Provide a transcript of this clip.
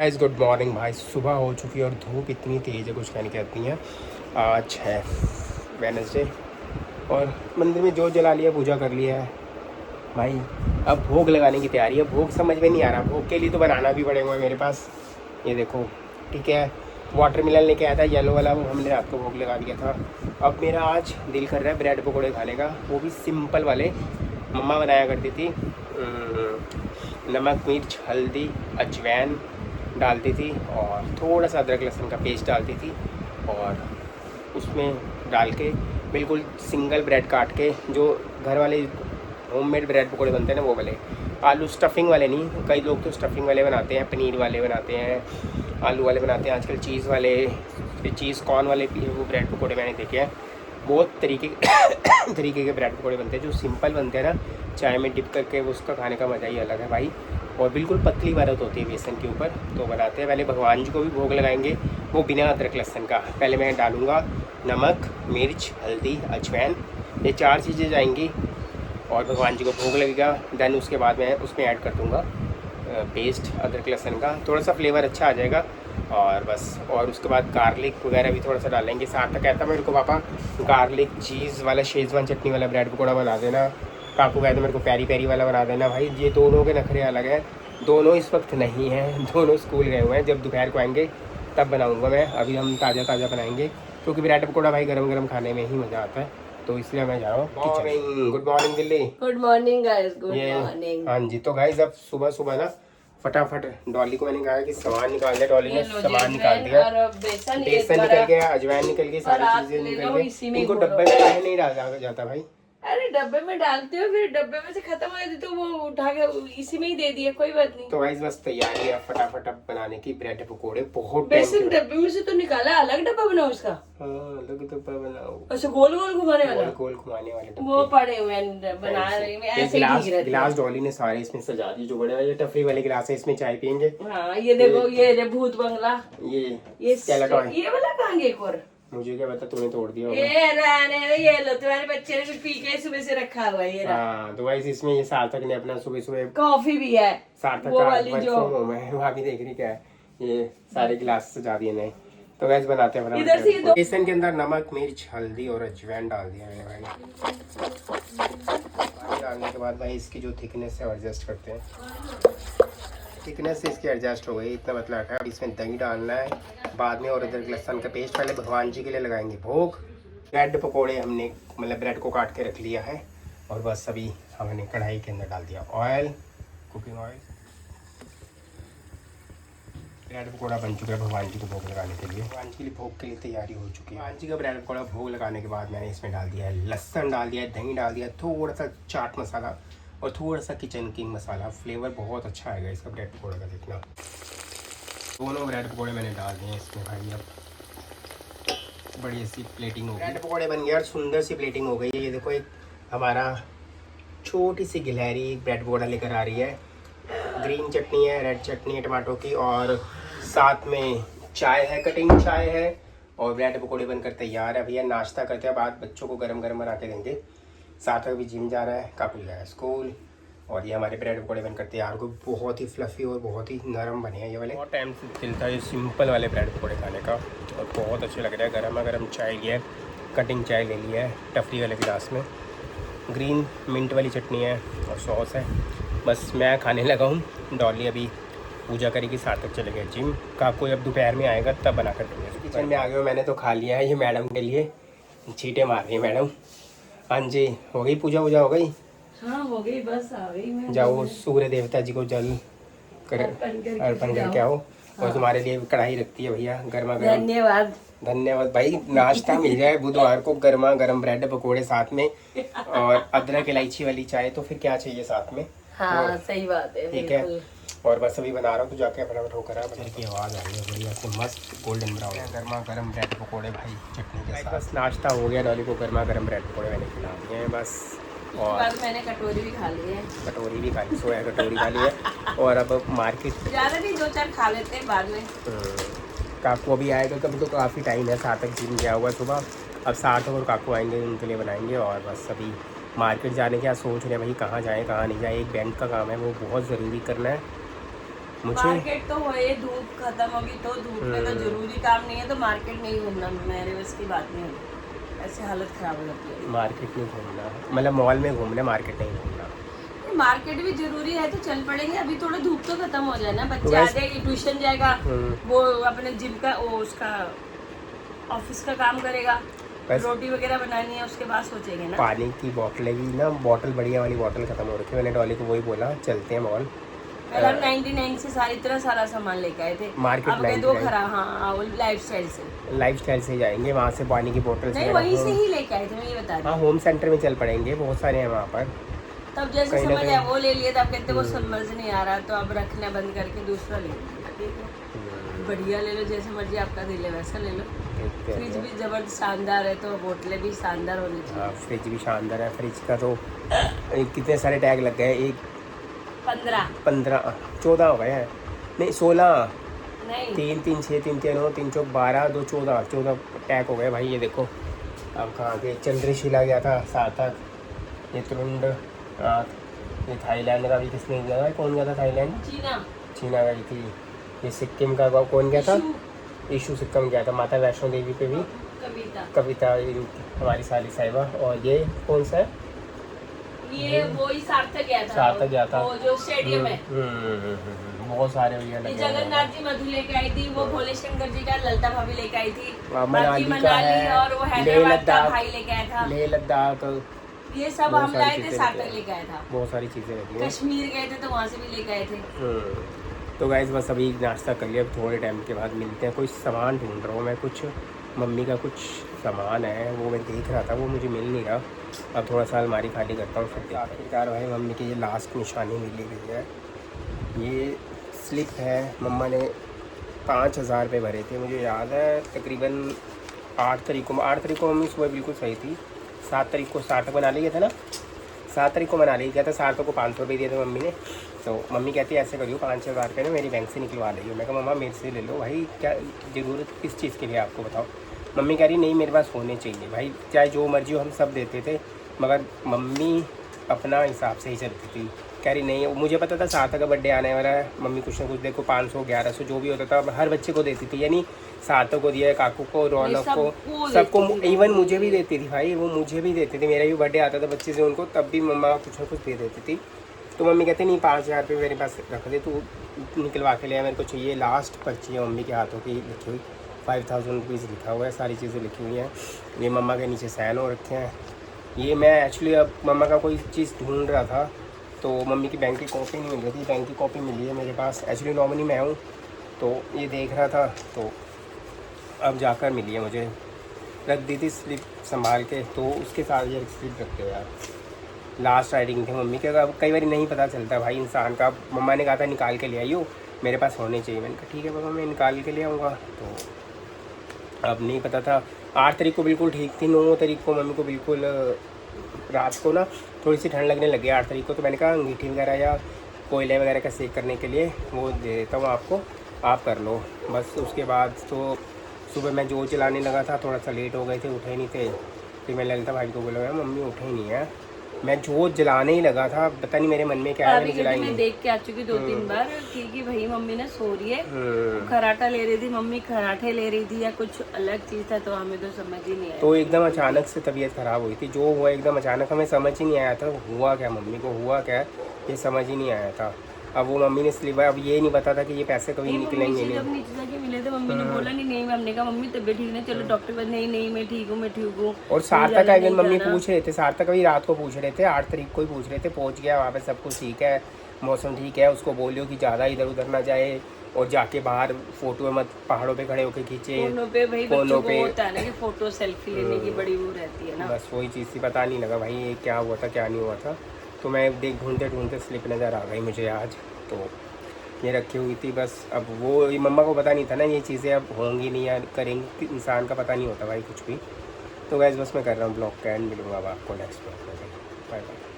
Guys good morning भाई। सुबह हो चुकी है और धूप इतनी तेज़ है, कुछ कहने की बात नहीं है। आज है वेडनेसडे और मंदिर में जोत जला लिया, पूजा कर लिया है भाई। अब भोग लगाने की तैयारी है। भोग समझ में नहीं आ रहा, भोग के लिए तो बनाना भी पड़ेगा मेरे पास। ये देखो, ठीक है, वाटर मिलन लेके आया था येलो वाला, वो हमने रात को भोग लगा दिया था। अब मेरा आज दिल कर रहा है ब्रेड पकौड़े खाने का, वो भी सिंपल वाले। मम्मा बनाया करती थी, नमक मिर्च हल्दी अजवाइन डालती थी और थोड़ा सा अदरक लहसुन का पेस्ट डालती थी और उसमें डाल के बिल्कुल सिंगल ब्रेड काट के, जो घर वाले होममेड ब्रेड पकौड़े बनते हैं ना वो वाले, आलू स्टफिंग वाले नहीं। कई लोग तो स्टफिंग वाले बनाते हैं, पनीर वाले बनाते हैं, आलू वाले बनाते हैं, आजकल चीज़ वाले, चीज़ कॉर्न वाले भी वो ब्रेड पकौड़े मैंने देखे हैं। बहुत तरीके तरीके के ब्रेड पकौड़े बनते हैं। जो सिंपल बनते हैं ना, चाय में डिप करके, उसका खाने का मज़ा ही अलग है भाई। और बिल्कुल पतली परत होती है बेसन के ऊपर, तो बनाते हैं। पहले भगवान जी को भी भोग लगाएंगे, वो बिना अदरक लहसुन का। पहले मैं डालूँगा नमक मिर्च हल्दी अजवाइन, ये 4 चीज़ें जाएंगी और भगवान जी को भोग लगेगा। देन उसके बाद मैं उसमें ऐड कर दूँगा पेस्ट अदरक लहसुन का, थोड़ा सा फ्लेवर अच्छा आ जाएगा और बस। और उसके बाद गार्लिक वगैरह भी थोड़ा सा डालेंगे। साथ तक कहता मेरे को पापा गार्लिक चीज़ वाला शेजवान चटनी वाला ब्रेड पकौड़ा बना देना। काकू कहते मेरे को पेरी पेरी वाला बना देना। भाई ये दोनों के नखरे अलग हैं, दोनों इस वक्त नहीं हैं, दोनों स्कूल गए हुए हैं। जब दोपहर को आएंगे तब बनाऊँगा मैं, अभी हम ताज़ा ताज़ा बनाएंगे, क्योंकि ब्रेड पकौड़ा भाई गरम गरम खाने में ही मज़ा आता है। तो इसलिए मैं जा रहा हूँ kitchen. Good morning Delhi. Good morning guys, good morning. हाँ जी, तो गाइस अब सुबह सुबह ना फटाफट डॉली को मैंने कहा कि सामान निकाल दिया। डॉली ने सामान निकाल दिया, बेसन निकल गया, अजवाइन निकल गई, सारी चीजें निकल गई। इनको डब्बे में काहे नहीं डाला जाता भाई? अरे डब्बे में डालते हो, फिर डब्बे में से खत्म हो जाती तो वो उठा के इसी में ही दे दिया, कोई बात नहीं। तो गाइस बस तैयारी है फटाफट अब बनाने की ब्रेड पकोड़े। बहुत बेसन डब्बे में से तो निकाला, अलग डब्बा बनाओ उसका। हाँ, अलग डब्बा बनाओ। अच्छा, गोल गोल घुमाने वाला, गोल घुमाने वाले डब्बे वो पड़े हुए हैं बना रही में ऐसे ही ठीक रहते हैं। गिलास डॉली ने सारे इसमें सजा दिए, जो बड़े वाले टफरी वाले गिलास है, इसमें चाय पियेंगे। हाँ, ये देखो, ये भूत बंगला, ये स्केलेटन। ये वाला कहाँ गया? एक और मुझे क्या पता, तूने तोड़ दिया होगा। ये लो, तुम्हारे बच्चे ने भी पी के सुबह से रखा हुआ है ये। हाँ, तो गाइस इसमें ये सार्थक ने अपना सुबह सुबह कॉफी भी है, सार्थक वो का वाली जो वहाँ भी देख रही क्या है, ये सारे गिलास सजा दिए नए। तो गैस बनाते हैं इधर से फटाफट। बेसन के अंदर नमक मिर्च हल्दी और अजवाइन डाल दिया मैंने भाई। पानी डालने के बाद भाई इसकी जो थिकनेस है एडजस्ट करते हैं। थिकनेस इसकी एडजस्ट हो गई, इतना पतला रखा है। इसमें दही डालना है बाद में और अदरक लहसुन का पेस्ट। पहले भगवान जी के लिए लगाएंगे भोग। ब्रेड पकोड़े हमने मतलब ब्रेड को काट के रख लिया है और बस अभी हमने कढ़ाई के अंदर डाल दिया oil, cooking oil. Bread pakora बन चुका है भगवान जी को भोग लगाने के लिए। भगवान जी के लिए भोग के लिए तैयारी हो चुकी है। भगवान जी का ब्रेड पकौड़ा भोग लगाने के बाद मैंने इसमें डाल दिया है लहसुन, डाल दिया है दही, डाल दिया थोड़ा सा चाट मसाला और थोड़ा सा किचन किंग मसाला। फ्लेवर बहुत अच्छा आएगा इसका ब्रेड पकौड़े का, देखना। दोनों ब्रेड पकौड़े मैंने डाल दिए इसमें भाई। अब बड़ी सी प्लेटिंग हो गई, ब्रेड पकौड़े बन गए और सुंदर सी प्लेटिंग हो गई है। ये देखो, एक हमारा छोटी सी गिलहरी ब्रेड पकौड़ा लेकर आ रही है। ग्रीन चटनी है, रेड चटनी है टमाटो की, और साथ में चाय है, कटिंग चाय है, और ब्रेड पकौड़े बनकर तैयार है। भैया नाश्ता करते हैं, बाद बच्चों को गरम गरम बना के देंगे। साथ में भी जिम जा रहा है, काकू गया है स्कूल, और ये हमारे ब्रेड पकौड़े बनकर तैयार हो। बहुत ही फ्लफ़ी और बहुत ही नरम बने हैं ये वाले। बहुत टाइम से दिल था ये सिंपल वाले ब्रेड पकौड़े खाने का और बहुत अच्छे लग रहे हैं। गर्मा गर्म चाय लिया है, कटिंग चाय ले लिया है टफरी वाले गिलास में, ग्रीन मिंट वाली चटनी है और सॉस है। बस मैं खाने लगा हूँ, डॉली अभी पूजा करेगी, सार्थक चले गए जिम। काकू अब दोपहर में आएगा तब बना कर देंगे। किचन में आ गए हो, मैंने तो खा लिया है। ये मैडम के लिए छींटे मार रही है मैडम। हाँ जी, हो गई पूजा वूजा हो गई? हाँ हो गई, बस आ गई मैं। जाओ सूर्य देवता जी को जल कर अर्पण करके आओ। और तुम्हारे लिए कढ़ाई रखती है भैया गर्मा गर्म। धन्यवाद धन्यवाद भाई। नाश्ता मिल जाए बुधवार को, गर्मा गर्म ब्रेड पकोड़े साथ में और अदरक इलायची वाली चाय, तो फिर क्या चाहिए साथ में। हाँ सही बात है, ठीक है। और बस अभी बना रहा हूँ, तो जाके फटाफट होकर आ। बटर की आवाज़ आ रही है बढ़िया से, मस्त गोल्डन ब्राउन गर्मा गर्म ब्रेड पकोड़े भाई चटनी के साथ। बस नाश्ता हो गया, डॉली को गर्मा गर्म ब्रेड पकोड़े मैंने खिला दिए हैं बस। और मैंने कटोरी भी खा ली है, कटोरी भी खा ली, सोया कटोरी खा ली है। और अब मार्केट ज़्यादा नहीं, 2-4 खा लेते हैं बाद में। काकू अभी आएगा कभी, तो काफ़ी टाइम है। सार्थक जिम गया हुआ सुबह, अब सार्थक और काकू आएंगे, उनके लिए बनाएंगे। और बस अभी मार्केट जाने के, सोच रहे हैं भाई कहाँ जाएँ कहाँ नहीं जाए। एक बैंक का काम है, वो बहुत ज़रूरी करना है, मुझे मार्केट तो हो, ये धूप खत्म होगी तो धूप में तो जरूरी काम नहीं है तो मार्केट नहीं घूमना मेरे बस की बात नहीं है, ऐसे हालत खराब हो जाती है। मार्केट नहीं घूमना, मतलब मॉल में घूमना, मार्केट नहीं घूमना। मार्केट भी जरूरी है तो चल पड़ेंगे, अभी थोड़ा धूप तो खत्म हो जाए ना, बच्चे तो आ जाएंगे, ट्यूशन जाएगा, वो अपने जिम का वो उसका ऑफिस का काम करेगा, रोटी वगैरह बनानी है, उसके बाद सोचेंगे ना। पानी की बोतलें भी ना, बोतल बढ़िया वाली बोतल खत्म हो रखी है, मैंने डॉली को वही बोला चलते हैं मॉल। पहले हम 99 से इतना सारा सामान लेके आए थे, मार्केट अब दो खरा, हाँ लाइफस्टाइल से ही जाएंगे, वहाँ से पानी की बोतल नहीं, वहीं से ही लेके आए थे, मैं ये बता रही। हाँ होम सेंटर में चल पड़ेंगे, बहुत सारे हैं वहाँ पर। तब जैसे समझ आया वो ले लिया, तब कहते वो समझ नहीं आ रहा तो अब रखना बंद करके दूसरा ले लिया, ठीक है बढ़िया ले लो, जैसे मर्जी आपका दिल है वैसा ले लो। फ्रिज भी जबरदस्त शानदार है, तो बोतलें भी शानदार होनी चाहिए। हाँ फ्रिज भी शानदार है, फ्रिज का तो कितने सारे टैग लग गए, एक 15 14 हो गए हैं, नहीं 16 नहीं 3 3 6 3 3 9 3 4 12 2 14 टैग हो गए भाई। ये देखो अब कहाँ के, चंद्रशिला गया था सार्थक, ये तुरुंड, ये थाईलैंड का भी किसने गया है, कौन गया था थाईलैंड, चीना गई थी, ये सिक्किम का कौन गया था, इशू सिक्किम गया था, माता वैष्णो देवी पे भी कविता हमारी साली साहिबा, और ये कौन सा है, ये वो ही सार्थक गया था वो जो स्टेडियम है। बहुत सारे भैया लगे, जगन्नाथ जी मधु लेके आई थी, वो भोले शंकर जी का ललता भाभी लेके आई थी, मनाली का है, और वो हैदराबाद का भाई लेके आया था, लेह लद्दाख, ये सब हम लाए थे, सार्थक लेके आया था, बहुत सारी चीजें लगी। कश्मीर गए थे तो वहाँ से भी लेके आए थे। तो गाइस बस अभी नाश्ता कर लिया, अब थोड़े टाइम के बाद मिलते हैं। कोई सामान ढूंढ रहा हूँ मैं, कुछ मम्मी का कुछ सामान है वो मैं देख रहा था, वो मुझे मिल नहीं रहा। अब थोड़ा सा अलमारी खाली करता हूँ, फिर आखिरकार भाई मम्मी की ये लास्ट निशानी मिली हुई है। ये स्लिप है, मम्मा ने 5000 रुपये भरे थे, मुझे याद है तकरीबन 8 तारीख को मम्मी सुबह बिल्कुल सही थी, 7 तारीख को सार्थक बना लिया था ना, 7 तारीख को मना ली गया था, सार्थक को 500 रुपये दिए थे मम्मी ने। तो मम्मी कहती है ऐसे करियो 5000 रुपये ना मेरी बैंक से निकलवा लीजिए। मैं कहा मम्मा मेरे से ले लो भाई, क्या ज़रूरत किस चीज़ के लिए आपको बताओ। मम्मी कह रही नहीं मेरे पास होने चाहिए भाई, चाहे जो मर्जी हो हम सब देते थे, मगर मम्मी अपना हिसाब से ही चलती थी। कह रही नहीं, मुझे पता था सार्थक का बर्थडे आने वाला है, मम्मी कुछ ना कुछ देखो 500 1100 जो भी होता था हर बच्चे को देती थी, यानी सार्थक को दिया, काकू को, रौनक को, सबको, इवन मुझे भी देती थी भाई, वो मुझे भी देती थी, मेरा भी बर्थडे आता था बच्चे से उनको, तब भी मम्मा कुछ ना कुछ दे देती थी। तो मम्मी कहती नहीं 5000 रुपये मेरे पास रख दे, तू निकलवा के लिया, मेरे को चाहिए। लास्ट पर्ची है मम्मी के हाथों की लिखी हुई, 5000 रुपीज़ लिखा हुआ है, सारी चीज़ें लिखी हुई हैं, ये मम्मा के नीचे साइन हो रखे हैं। ये मैं एक्चुअली अब मम्मा का कोई चीज़ ढूंढ रहा था, तो मम्मी की बैंक की कॉपी नहीं मिल रही थी, बैंक की कॉपी मिली है मेरे पास, एक्चुअली नॉमिनी मैं हूँ, तो ये देख रहा था, तो अब जाकर मिली है मुझे, रख दी थी स्लिप संभाल के, तो उसके साथ ये स्लिप रखते हो यार, लास्ट राइडिंग थी मम्मी के। अब कई बार नहीं पता चलता भाई इंसान का, मम्मा ने कहा था निकाल के ले आइयो, मेरे पास होने चाहिए, मैंने कहा ठीक है पापा मैं निकाल के ले आऊँगा। तो अब नहीं पता था, 8 तारीख को बिल्कुल ठीक थी, 9 तारीख को मम्मी को बिल्कुल रात को ना थोड़ी सी ठंड लगने लगी 8 तारीख को, तो मैंने कहा अंगीठी वगैरह या कोयले वगैरह का सेक करने के लिए वो दे देता हूँ आपको, आप कर लो बस। उसके बाद तो सुबह मैं जो चलाने लगा था, थोड़ा सा लेट हो गए थे, उठे नहीं थे, फिर मैं ललिता भाई को बोला मम्मी उठे ही नहीं है, मैं जो जलाने ही लगा था, पता नहीं मेरे मन में क्या है, जलाई मैं देख के आ चुकी 2-3 बार कि भाई मम्मी ने सो रही है, खराटा ले रही थी मम्मी, खराठे ले रही थी या कुछ अलग चीज़ था, तो हमें तो समझ ही नहीं आया। तो एकदम अचानक से तबीयत ख़राब हुई थी, जो हुआ एकदम अचानक, हमें समझ ही नहीं आया था हुआ क्या, मम्मी को हुआ क्या ये समझ ही नहीं आया था। अब वो मम्मी ने स्लिप, अब ये नहीं पता था कि ये पैसे कभी निकलेंगे नहीं। जब नीचे जाके मिले थे मम्मी ने बोला नहीं, हमने कहा मम्मी तबीयत ठीक नहीं, चलो डॉक्टर पास, नहीं मैं ठीक हूँ। और सार्थक का इवन मम्मी पूछ रहे थे, सार्थक का भी रात को पूछ रहे थे, 8 तारीख को ही पूछ रहे थे, पहुँच गया वहाँ पे सब कुछ ठीक है, मौसम ठीक है, उसको बोलियो कि ज़्यादा इधर उधर ना जाए, और जाके बाहर फोटो मत पहाड़ों पे खड़े होके खींचे, फोनों पे होता है ना कि फोटो सेल्फी लेने की बड़ी वो रहती है ना, बस वही चीज़ थी, पता नहीं लगा भाई ये क्या हुआ था क्या नहीं हुआ था। तो मैं देख ढूंढते ढूंढते स्लिप नज़र आ गई मुझे आज, तो ये रखी हुई थी बस। अब वो मम्मा को पता नहीं था ना ये चीज़ें अब होंगी नहीं या करेंगी, इंसान का पता नहीं होता भाई कुछ भी। तो गैस बस मैं कर रहा हूँ ब्लॉग का एंड, मिलूँगा अब आपको नेक्स्ट ब्लॉग में, बाय बाय।